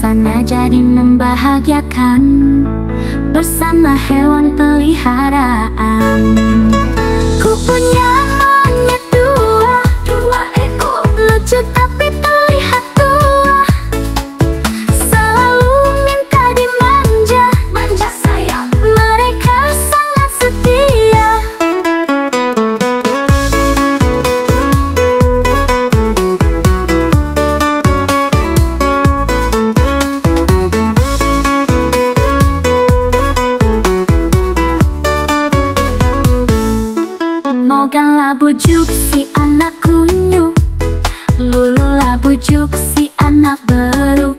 suasana jadi membahagiakan bersama hewan peliharaan. Ku punya monyet dua ekor, lucu tapi terlihat tua. Selalu minta dimanja, manja sayang, mereka sangat setia. Mogalah bujuk si anak kunyuk, Lululah bujuk si anak beruk.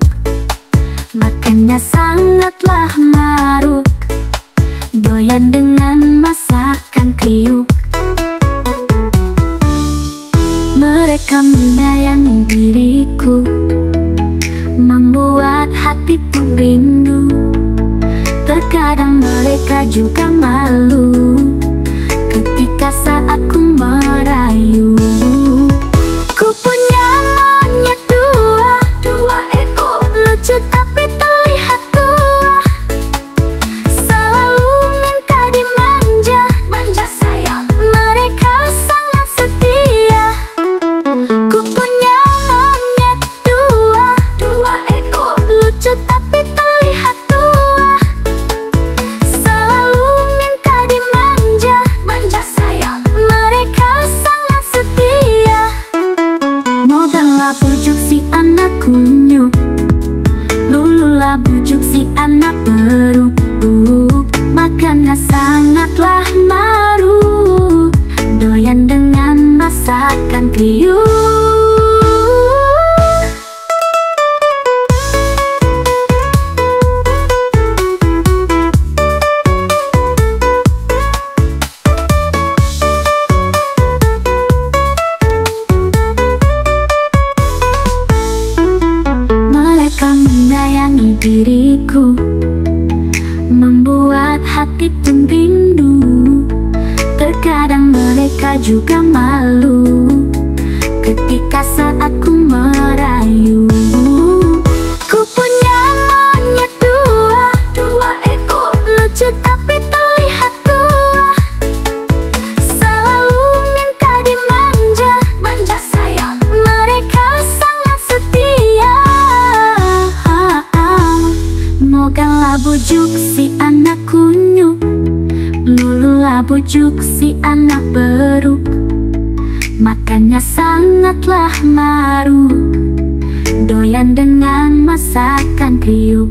Makannya sangatlah maruk, doyan dengan masakan kriuk. Mereka menyayangi diriku, membuat hatiku rindu. Terkadang mereka juga malu ketika saat ku merayu. Ku punya monyet dua ekor, lucu tapi terlihat tua. Selalu minta dimanja, manja sayang, mereka sangat setia. Ku punya monyet dua ekor, lucu tapi terlihat tua. Selalu minta dimanja, manja sayang, mereka sangat setia. Mogalah bujuk si anak kunyuk, Lululah bujuk si anak beruk. Makannya sangatlah maruk, doyan dengan masakan kriuk. Mereka menyayangi diriku, membuat hati pun rindu. Terkadang mereka juga malu ketika saat ku merayu. Ku punya monyet dua ekor, lucu tapi terlihat tua. Selalu minta dimanja, manja sayang, mereka sangat setia. Mogalah bujuk si anak kunyuk, Lululah bujuk si anak beruk. Makannya sangatlah maruk, doyan dengan masakan kriuk.